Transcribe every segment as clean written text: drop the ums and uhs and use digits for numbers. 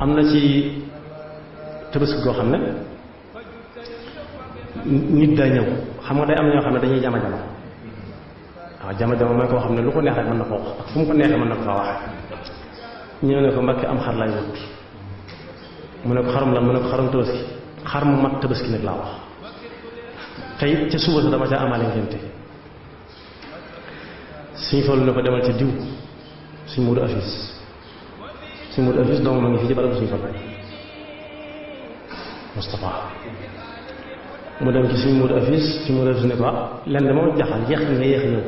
am na ci tabaski goo xam ne nit daa ñëw xam nga day am ñoo xam ne dañuy jama waaw jama mooy koo xam ne lu ko neex rek mën na ko wax ak fu mu ko neexee mën na ko faa wax ñëw ne ko Mbàkke am xar laay wut mu ne ko xarum lan mu ne ko xarum tabaski xar mu mat tabaski nag laa wax tey ca suba sa dama ca amaale ngénte suñ Fallu ne ko demal ca diw suñ Moodu Afis doomu ma ngi fii ci barab suñ Fallu Moustapha mu dem ci suñ Moodu Afis ne ko lenn moom jaxal yéex nga yéex ñëw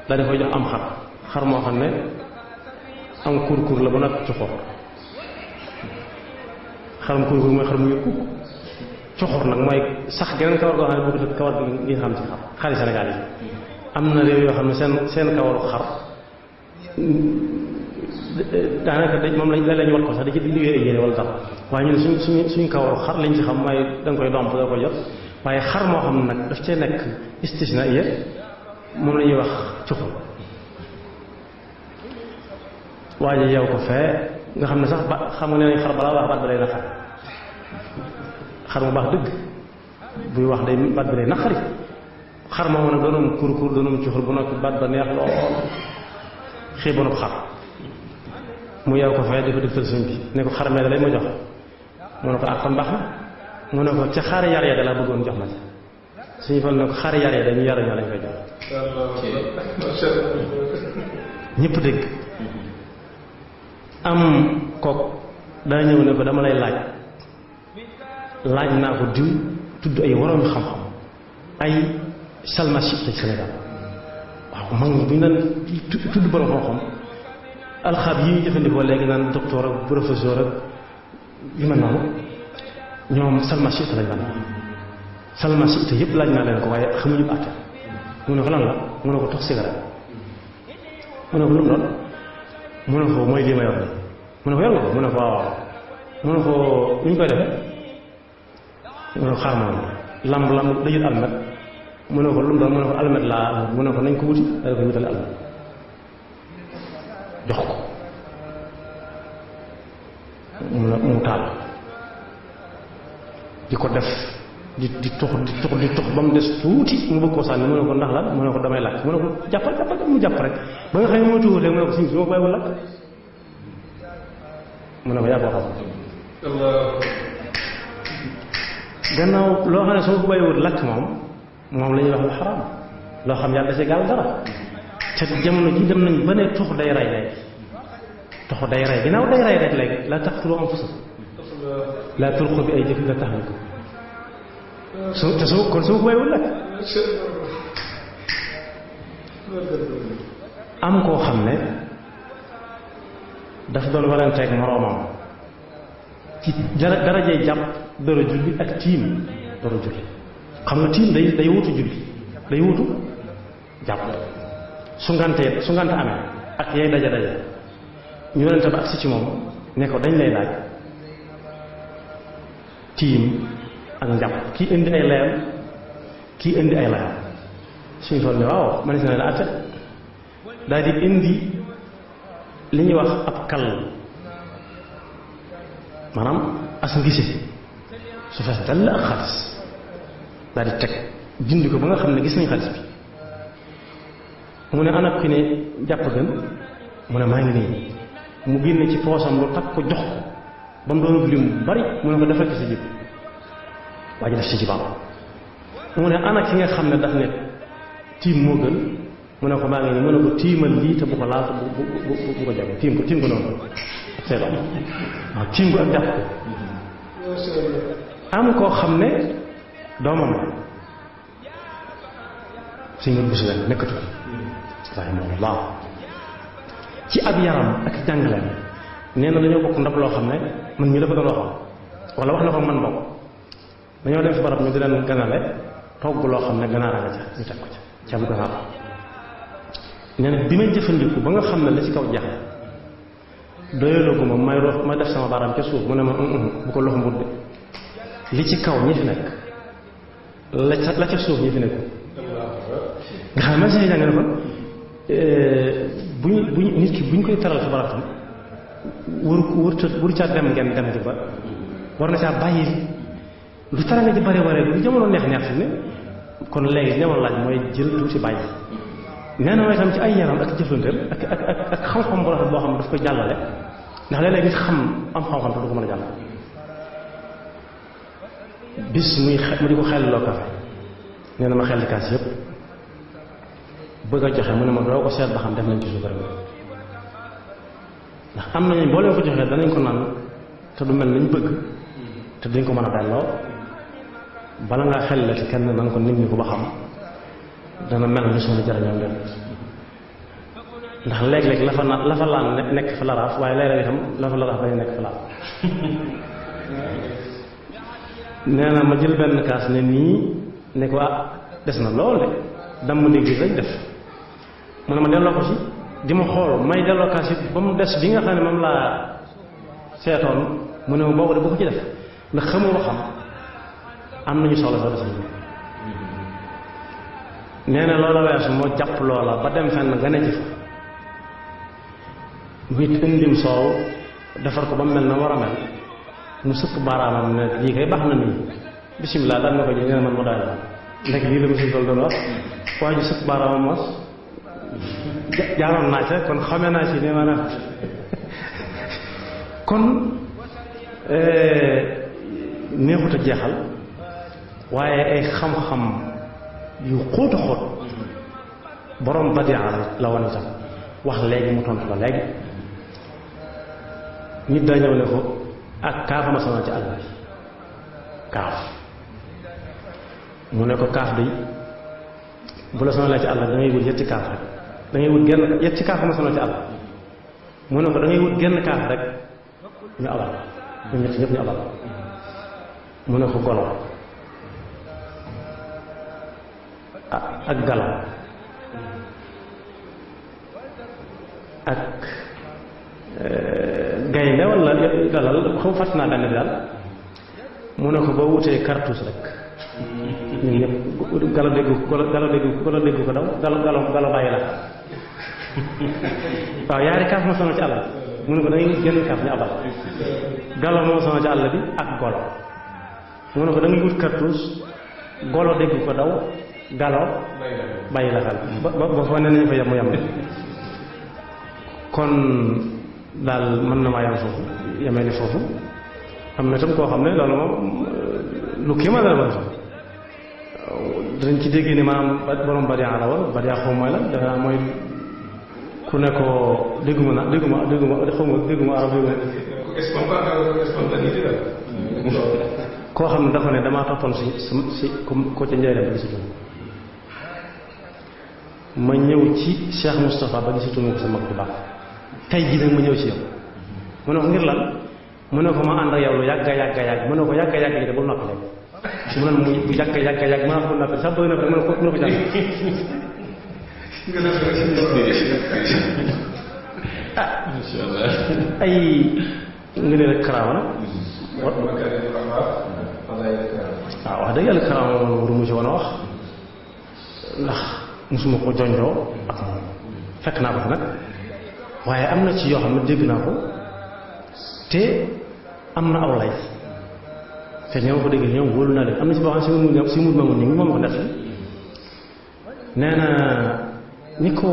daal di koy jox am xar moo xam ne am kur la ba noppi coxor xarum kur mooy xar mu yëkku coxor nag mooy sax geneen kawar goo xam ne boo ko kawar gi ngi xam ci xari Sénégal yi am na réew yoo xam ne seen kawaru xar daanaka moom lañ wat ko sax da ci liggéey ay yére wala dara waaye ñun suñ kawaru xar lañ ci xam mooy danga koy domp da koy jot waaye xar moo xam ne nag daf cee nekk istisna iya moom la ñuy wax coxor waaye yow ko fee nga xam ne sax ba xam nga ne nañ xar balaa wax baat ba day naqari xar mu baax dëgg buy wax day baat bi day naqari xar ma woon a doonoom kur doonoom cuxur bu noppi baat ba neex lool xiibanub xar mu yow ko fee di ko diftal suñ bi ne ko xar mee da lay ma jox mu ne ko ak kon baax na mu ne ko ca xaari yar ya da laa bëggoon jox ma ca suñu fal ne ko xaari yar ya dañu yaru ñoo lañ koy jox ñëpp dégg am kook daa ñëw ne ko dama lay laaj naa ko diw tudd ay waroom xam-xam ay salmachip ci Sénégal waaw mag ñi bu ñu naan tudd borom xam-xam alxaab yi ñu jëfandikoo léegi naan docteur ak professeur ak yu mel noonu ñoom salmachip lañ naan salmachip yëpp laaj naa leen ko waaye xamuñu àtte mu ne ko lan la mu ne ko tox cigarette mu ne ko lu mu doon mu ne ko mooy lii ma yor nii mu ne ko yor nga ko mu ne ko waaw mu ne ko nu ñu koy defee mu ne ko xaar moom lamb dajul almet mu ne ko lu mu doon mu ne ko almet laa mu ne ko nañ ko wuti da ko wutale almet jox ko mu taal di ko def di tux ba mu des tuuti mu bëgg koo sànni mu ne ko ndax la mu ne ko damay lakk mu ne ko jàppal mu jàpp rek ba nga xam ne moo tuuti rek mu ne ko suñ si ma bàyyiwul lakk mu ne ko yaa ko xam gannaaw loo xam ne soo ko bàyyiwul lakk moom la ñuy wax lu xaraam loo xam yàlla da ci gaal dara te jamono ji dem nañ ba ne tux day rey ginnaaw day rey rek léegi la taqtulu anfusakum la tulqu bi aydikum ila tahluka kon su ko bàyyiwul lakk am koo xam ne dafa doon waranteeg moroomam ci darajee jàpp dara julli ak tiim dara julli xam nga tiim day wutu julli day wutu jàpp su ngante amee ak yay daja ñu warante ba agsi ci moom ne ko dañ lay laaj tiim ak njàpp kii indi ay layam kii indi ay layam suñu toll ne waaw man si ne la atte daal di indi li ñuy wax ab kal maanaam as ngise su fees dal ak xaalis daal di teg dindi ko ba nga xam ne gis nañ xaalis bi mu ne ana ki ne jàpp gën mu ne maa ngi nii mu génne ci poosam lu takk ko jox ko ba mu doon lim bari mu ne ko defal ci sa jib waa ji def ci jibaam mu ne ana ki nga xam ne daf ne tiim moo gën mu ne ko maa ngi nii mu ne ko tiimal lii te bu ko laal bu ko jege tiim ko noonu c'est bon waaw tiim ko ak jàpp ko am koo xam ne doomam la si nga bus leen nekkatu rahimahullah ci ab yaram ak jàngaleem nee na dañoo bokk ndab loo xam ne man mii la ko doon waxoon wala wax na ko man bokk dañoo dem fi barab ñu di leen ganale togg loo xam ne ganaar a nga ca ñu teg ko ca ceebu ganaar nee na bi may jëfandiku ba nga xam ne la ci kaw jeex doyaloo ma may def sama baaraam ca suuf mu ne ma bu ko loxo mbut de li ci kaw ñi fi nekk la ca suuf ñi fi nekk nga xam ne man si jàng ne kon buñ nit ki buñ koy taral fi baratam wuru caa dem ngeen dem di ba war na caa bàyyi lu tara nga ci bari waree lu jamono neex neex fi ne kon léegi jamono laaj mooy jël tuuti bàyyi nee na mooy tam ci ay yaram ak jëflanteel ak xam-xam bu rafet boo xam ne daf koy jàllale ndax léeg-léeg nit xam am xam-xam te du ko mën a jàll bis mu di ko xelliloo kafe nee na ma xelli kaas yëpp bëgg a joxe mu ne ma doo ko seet ba xam def nañ ci suukar bi ndax am nañu boo leen ko joxee danañ ko naan te du mel nañ bëgg te duñ ko mën a delloo bala ngaa xel ci kenn na nga ko nit ñi ko ba xam dana mel ni suñu jarañoo leen ndax léeg-léeg la fa laan nekk fa laraaf waaye léeg-léeg itam la fa laraaf bañ nekk fa laaf nee na ma jël benn kaas ne nii ne ko des na lool de dama dégg rek def mu ne ma delloo ko ci di ma xool may delloo kaas yi ba mu des bi nga xam ne moom laa seetoon mu ne ma boobu de bu ko ci def ndax xamoo ba xam am nañu soxla soo des nee na loola weesu moo jàpp loola ba dem fenn nga ne ci fa muy indim soow defar ko ba mu mel na war a mel mu sëkk baaraamam ne lii kay baax na nii bisimilah daan na ko ji nee na man ma daal la ndek lii la ma suñ tool doon wax waaye ju sëkk baaraamam mos jaaroon naa ca kon xamee naa ci ne maanaam kon neexut a jeexal waaye ay xam-xam yu xóot a xóot borom badia la woon itam wax léegi mu tontu la léegi nit daa ñëw ne ko ak kaaf ma sonal ci àll bi kaaf mu ne ko kaaf day bu la sonalee ci àll da ngay wut yetti kaaf rek da ngay wut genn yetti kaaf ma sonal ci àll mu ne ko da ngay wut genn kaaf rek ñu abal ñu ñett ñëpp ñu abal mu ne ko golo ak galo ak gaynde wala dalal xam fàtt naa benn bi daal mu ne ko boo wutee cartouche rek ñun ñëpp galo dégg ko daw galo bàyyi la waaw yaari kaaf ma sonal ci àll mu ne ko da ngay génn kaaf ñu abal galo moo sonal ci àll bi ak golo mu ne ko da ngay wut cartouche golo dégg ko daw galo bàyyi la xel ba fa ne nañ fa yem kon daal mën na maa yem foofu yemee ni foofu am na tam koo xam ne loolu moom lu kii ma la ba danañ ci dégg ni maanaam borom badiyaa la woon badiyaa xaw mooy la defe naa mooy ku ne ko dégguma arab koo xam ne dafa ne damaa toppoon si ko ca njëriñ ba gisatuma ma ñëw ci Cheikh Moustapha ba gisatuma ko sa mag bu baax tey jii nag ma ñëw ci yow mu ne ko ngir lan mu ne ko ma ànd ak yow lu yàgga mu ne ko yàgga yi de bul noppi rek mu ne mu yàgga ma ko noppi sax bëgg na mu ne ko jàng ay nga ne rek karaama nag waaw wax dëgg yàlla karaama moom waru mu ci woon a wax ndax musuma ko jonjoo ak moom fekk naa ko fi nag waaye am na ci yoo xam ne dégg naa ko te am na aw lay te ñoo ko dégg ñoom wóolu naa leen am na ci boo xam ne si mut mamun ni moom ko def nee na ñi ko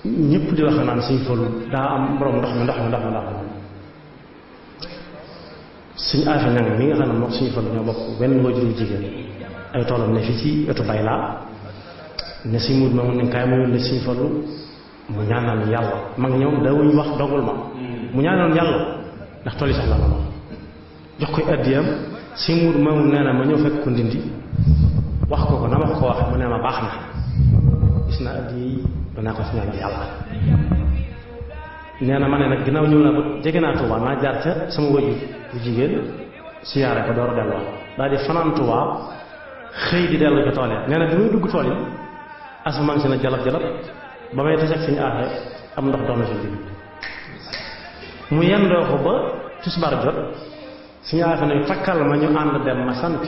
ñëpp di wax naan suñ folu daa am borom ndox mi suñu aafe ñang mi nga xam ne moom suñu folu ñoo bokk benn wajuru jigéen ay toolam ne fii ci wetu bay laa ne suñ mut mamun ni kaay ma yónni suñ folu mu ñaanal yàlla mag ñoom dawuñ wax dogul ma mu ñaanal yàlla ndax tool yi soxla na ma jox koy addiyam si muur maamu nee na ma ñëw fekk ko ndindi wax ko na ma ko wax mu ne ma baax na gis naa addiya yi danaa ko si ñaanal yàlla nee na ma ne nag ginnaaw ñëw naa ba jege naa Tuubaa naa jaar ca sama wajur bu jigéen siyaare ko door a delloo daal di fanaan Tuubaa xëy di dellu ci tool yi nee na bi muy dugg tool yi asamaan si na jalab ba may taseeg suñu aaxe am ndox dox na si digg mu yendoo ko ba tisbaar jot suñu aaxe ne takkal ma ñu ànd dem ma sant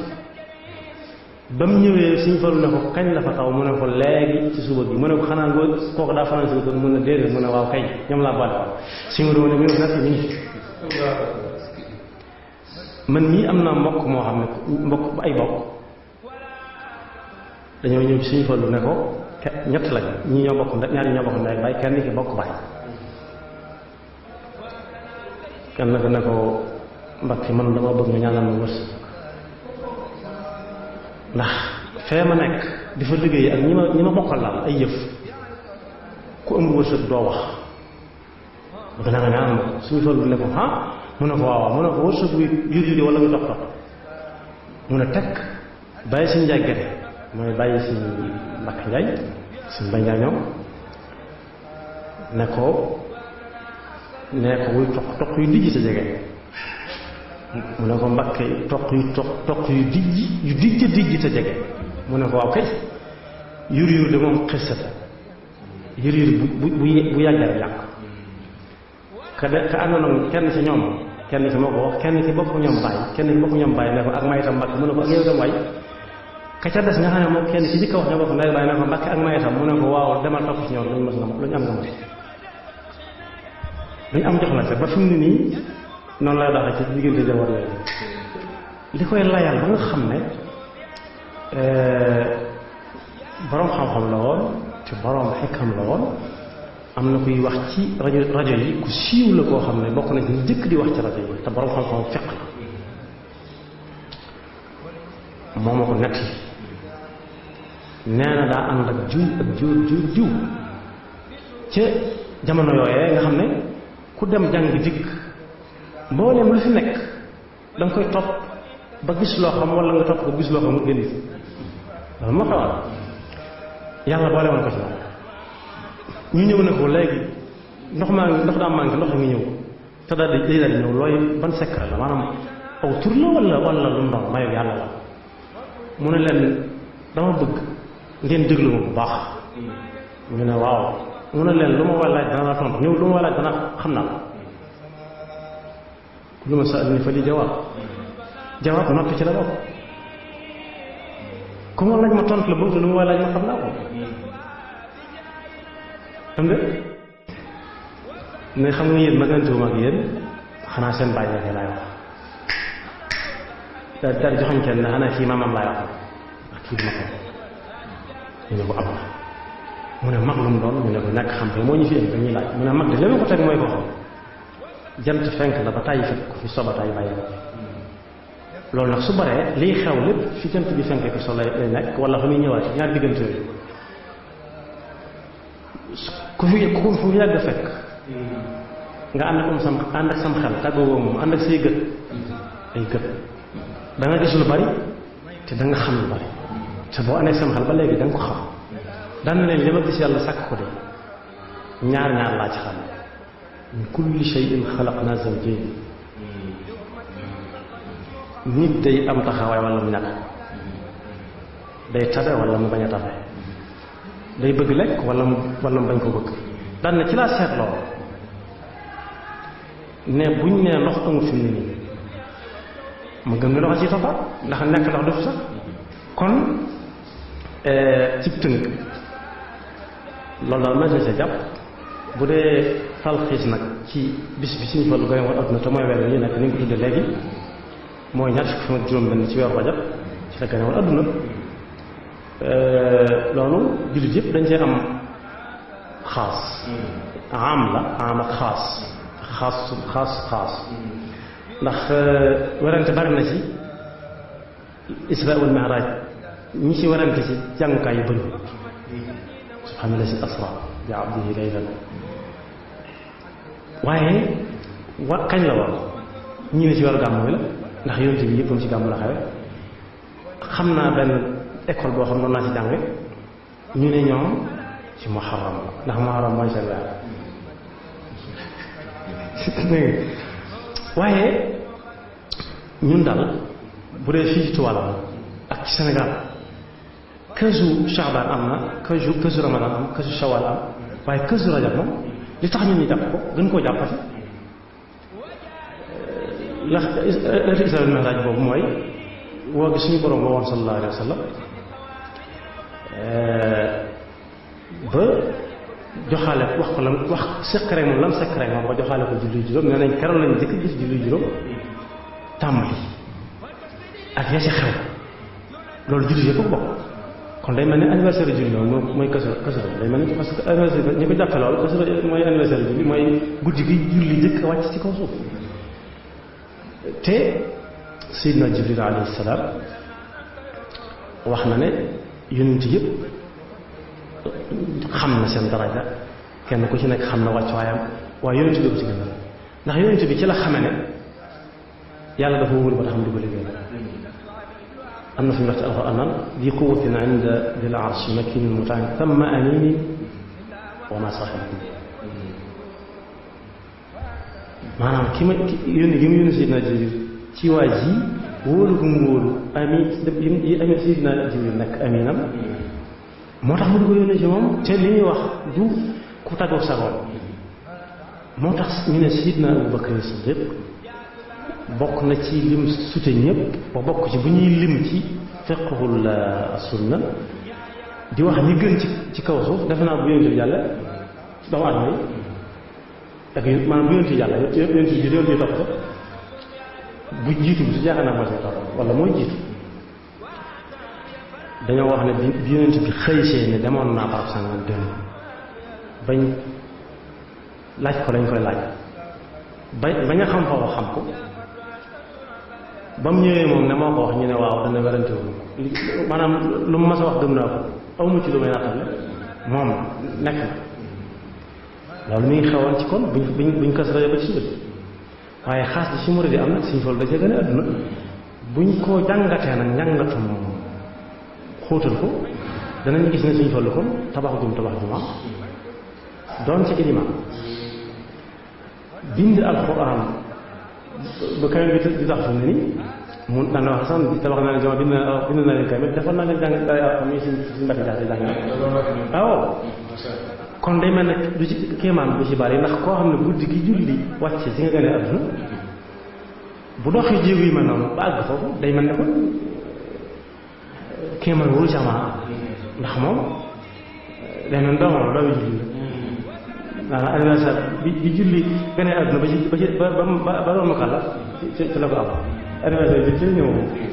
ba mu ñëwee suñ falu ne ko kañ la fa taw mu ne ko léegi ci suba bi mu ne ko xanaa ngoo kooku daa fanaan si mun na déedéet mu ne waaw kay ñoom laa boole waaw suñu doon ne mi nag nii man mii am naa mbokk moo xam ne mbokk ay bokk dañoo ñëw ci suñu falu ne ko ñett lañ ñii ñoo bokk ñaari ñoo bokk ndey baay kenn ki bokk baay kenn nag ne ko Mbacke man dama bëgg nga ñaanal ma wërsëg ndax fee ma nekk di fa liggéey ak ñi ma bokkal daal ay yëf ku ëmb wërsëg doo wax bëgg naa nga ñaanal ma suñu falu ne ko ah mu ne ko waaw mu ne ko wërsëg bi yur wala nga topp mu ne tekk bàyyi suñu njaay gerte mooy bàyyi suñu Mbacke Njaay suñu Mbay Njaay ñoom ne ko wuy toq yu dijj sa jege mu ne ko Mbacke toq yu dijj sa jege mu ne ko waaw kay yur de moom xissata yur bu yàggee yàq ka àndoon kenn ci ñoom kenn ci moo ko wax kenn ci bokk ñoom bàyyi ne ko ak mayitam Mbacke mu ne ko ak yow itam waay ka ca des nga xam ne moom kenn ci jëkk wax ne bokk ndey bàyyi ne ko Mbacke ak mayitam mu ne ko waaw demal topp ci ñoom luñu am nga mos luñu am jox la te ba fi mu ne nii noonu lay doxee ci diggante jamono yooyu li koy layal ba nga xam ne boroom xam-xam la woon te boroom xekkam la woon am na kuy wax ci rajo yi ku siiw la koo xam ne bokk na ci njëkk di wax ci rajo yi te boroom xam-xam fiq la moo ma ko nett nee na daa ànd ak jiw ca jamono yooyee nga xam ne ku dem jàng dikk mboolem lu fi nekk da nga koy topp ba gis loo xam wala nga topp ko gis loo xam nga génn loolu moo xewal yàlla boole woon ko ci moom ñu ñëw ne ko léegi ndox daa manqué ndox mi ñëw te daal di ñëw looy ban secret la maanaam aw tur la wala lu mu doon mayu yàlla la mu ne leen dama bëgg ngeen déglu ma bu baax ñu ne waaw mu ne leen lu ma war laaj dana la tontu ñëw lu ma war laaj dana xam naa lu ma sa ni fa li jawaab noppi ci la bokk ku ma laaj ma tontu la boobu lu ma war laaj ma xam naa ko xam nga ne xam nga yéen magantuwuma ak yéen xanaa seen bàyyi waxee laay wax daal joxañ kenn ne xanaa fii maamam laay wax ak kii duma ko ñu ne ko am na mu ne mag lu mu doon ñu ne ko ñàkk xam te moo ñu fi indi dañuy laaj mu ne mag de li ma ko teg mooy ko xam jant fenk la ba tàyyi fekk ko fi soba tàyyi bàyyi ko loolu nag su baree liy xew lépp fi jant bi fenk fi so lay nekk wala fa muy ñëwaat ñaar diggante yooyu ku fi yàgg fekk nga ànd ak sam xel tàggoo woo moom ànd ak say gët ay gët da nga gis lu bari te da nga xam lu bari te boo ànd ak sam xel ba léegi da nga ko xam daan na leen li ma gis yàlla sàkk ko de ñaar laa ci xam min kulli shay'in xalaqna zawjayn nit day am taxawaay wala mu ñàkk day tabe wala mu bañ a tabe day bëgg lekk wala mu bañ ko bëgg daan na ci laa seetloo ne buñ nee ndox amul fi mu ne nii ma gëm ne ndox ci toppaat ndax nekk ndox du sax kon cib tënk loolu daal ma sa jàpp bu dee talxiis nag ci bis bi suñu fa lu gën a war adduna te mooy weer yi nekk ni nga ko tudde léegi mooy ñaar fukki fan ak juróom-benn ci weeru Rajab ci la gën a war adduna loolu jullit yëpp dañ cee am xaas am ak xaas ndax werante bari na ci Isra wal Mi'raj ñi ci werante ci jàngukaay yu bëri subhaana si asra bi abdihi laylan waaye kañ la war ñii ne ci weeru gàmmu la ndax yonent bi yëppam ci gàmmu la xewe xam naa benn école boo xam noonu naa ci jànge ñu ne ñoom ci muharram la ndax muharram mooy seen weer waaye ñun daal bu dee fii ci Tuubaa ak ci Sénégal kësu Shaabaan am na kësu Ramadan am kësu Shawaal am waaye kësu Rajab moom li tax ñun ñu jàpp ko gën koo jàppati la Isra wal Mi'raj boobu mooy woo gi suñu borom woo woon sallallahu alayhi wa sallam ba joxaale wax ko lam wax secret moom lam secret moom ba joxaale ko julli juróom nee nañ keroog lañ jëkk gis julli juróom tàmbali ak ya ci xew loolu julli yëpp bokk kon day mel ni anniversaire julli moom mooy kasu day mel ni parce que anniversaire ñu ko jàppe loolu kasu mooy anniversaire julli mooy guddi gi julli njëkk a wàcc ci kaw suuf te Seydina Jibril alayhi salaam wax na ne yonent yëpp xam na seen daraja kenn ku ci nekk xam na wàccuwaayam waaye yonent bi ko ci gën a ndax yonent bi ci la xame ne yàlla dafa wóolu ba tax mu di ko liggéey am na fi mu wax ci alxuraan naan di quwwatin inda dil arshi makin mutaan thumma aminin wa ma sahibukum maanaam ki ma yónni gi mu yónni Seydina Jibril ci waa ji wóolu gu mu wóolu ami Seydina Jibril nekk aminam moo tax mu di ko yónnee ci moom te li ñuy wax du ku tàggoog sagoon moo tax ñu ne Seydina Abu Bakr Siddiq bokk na ci lim sute ñëpp ba bokk ci bu ñuy lim ci fiqhul sunna di wax ñi gën ci kaw suuf defe naa bu yonent bi yàlla doomu aadama yi ak maanaam bu yonent bi yàlla yonent bi topp ko bu jiitu bi su yaakaar naa moo ci topp wala mooy jiitu dañoo wax ne bi yonent bi xëysee ne demoon naa barab sàngam dem bañ laaj ko lañ koy laaj bañ a xam foofu xam ko ba mu ñëwee moom ne moo ko wax ñu ne waaw dana werante wu maanaam lu mu mas a wax gëm naa ko awma ci lu may nattale moom nekk na loolu mi ngi xewoon ci kon buñ ko rajo ba ci suba waaye xaas bi si murid am nag suñ fol da cee gën a àdduna buñ ko jàngatee nag njàngatum xóotal ko danañ gis ne suñ fol kon tabax juma doon ci ilimaan bind alxuraan ba kawe bi di tax fi ne ni mun daan wax sax tabax naa ne jama bind naa leen kawe defal naa leen jàng xam ni suñ mbati jax di jàng waaw kon day mel ne du ci kéemaan du ci bari ndax koo xam ne guddi gi julli wàcce si nga gën a àdduna bu doxee jéego yi mel noonu ba àgg foofu day mel ne kon kéemaan wóoru ci amaa ndax moom day mel doomam doomi julli maanaam anniversaire bi julli gën a àdduna ba doon makalla ci la ko am anniversaire bi ci ñëw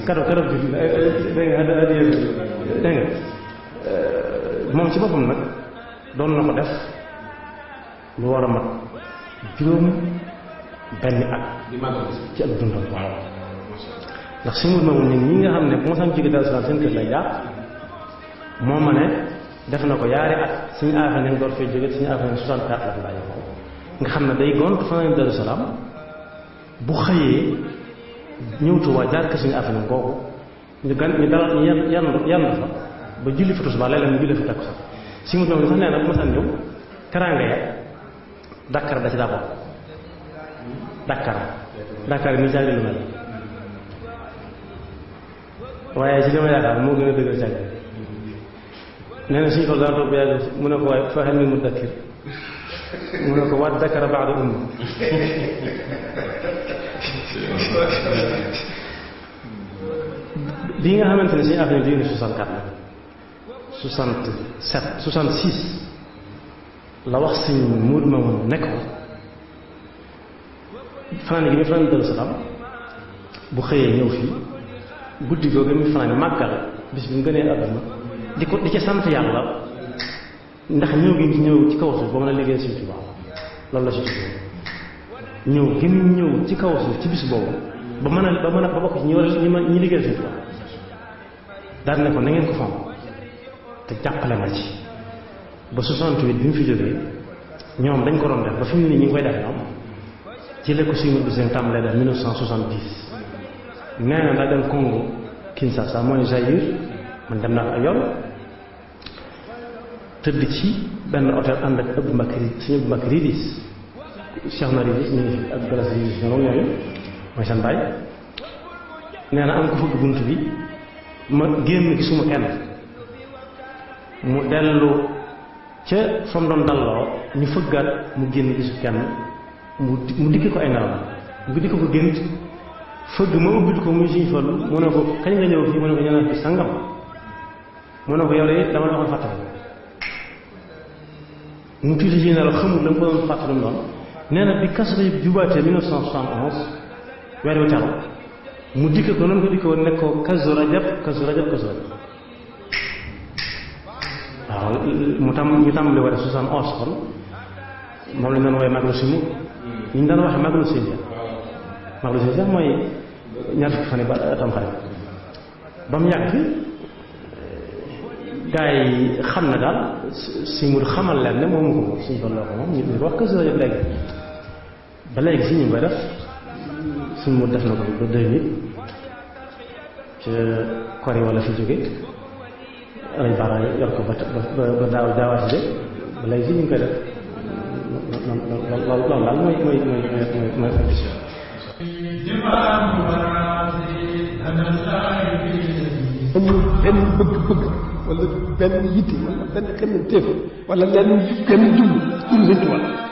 kado julli dégg nga dégg nga moom ci boppam nag doon na ko def lu war a mat juróom benn at ci ak dundam waaw ndax si mur moom ñun ñi nga xam ne bu ma sax jóge Daaru Salaam seen kër lay jaar moo ma ne def na ko yaari at suñu affaire nañ door fay jóge suñu affaire 64 la fi bàyyi ko nga xam ne day gont fanaan Daaru Salaam bu xëyee ñëw Tuubaa jaar ko suñu affaire googu ñu dalal ñu yenn fa ba julli fa tisbaar léeg-léeg ñu julli fa takkusaan si mu doon sax nee na bu ma san ñëw teraanga ya Dakar da ci daa bokk Dakar mi jàngi lu mel waaye ci li ma yaakaar moo gën a dëggal jàng nee na suñu ko daan toog ba yàgg mu ne ko waaye fexeel mi mu dakkir mu ne ko waat Dakar ba'da umma bii nga xamante ne suñu affaire yi 64 la 67 66 la wax sëñ muur ma moom nekk ko fanaan gi mi fanaan Daaru Salaam bu xëyee ñëw fii guddi googu mi fanaan màggal bis bi mu gënee àdduna di ci sant yàlla ndax ñëw gi ñëw ci kaw suuf ba mën a liggéey Sëñ Tuubaa loolu la si tudd ñëw gi mu ñëw ci kaw suuf ci bis boobu ba bokk ci ñi liggéey Sëñ Tuubaa daal ne ko na ngeen ko fonk te jàppale ma ci ba 68 bi mu fi jógee ñoom dañ ko doon def ba fi mu ne nii ñu ngi koy def ñoom ci la ko suñu du seen tàmbalee def 1970 nee na daa dem Congo Kinshasa mooy Zaïre man dem naa fa ay yoon tëdd ci benn hôtel ànd ak Abdou Bakri suñu Abdou Bakri Ridis Cheikh na Ridis mi ngi fi ak Galas Ridis ñoom ñooñu mooy seen baay nee na am ko fëgg bunt bi ma génn gisuma kenn mu dellu ca fa mu doon dalloo ñu fëggaat mu génn gisu kenn mu dikki ko ay nelaw mu dikki ko gént fëgg ma ubbil ko muy Sëñ Fallu mu ne ko kañ nga ñëw fii mu ne ko ñëw fi sangam mu ne ko yow de dama la waxoon fàttali mu tuuti ci nelaw xamul la mu ko doon fàttali mu doon nee na bi Kazu Rajab jubaatee 1971 weer wi teru mu dikk ko noonu ko dikk woon nekk ko Kazu Rajab waaw ñu tàmbali war a 71 kon moom lañ doon woowee Magalu Simu ñu daan waxee Magalu Sëñ Magalu Sëñ mooy ñaar fukki fan ba Tamxarit ba mu yàgg gaa yi xam na daal si mu xamal leen ne moomu ko moom suñu tolloo ko moom ñu ko wax Kazu Rajab léegi ba léegi si ñu ngi koy def suñ mu def na ko ba 2000 ci kori wala fi jóge alañ baara yor ko ba daawaati de ba léegi si ñu ngi koy def loolu daal mooy condition amul benn bëgg-bëgg wala benn yitte wala benn xemmanteef wala lenn jublu Sëñ Tuubaa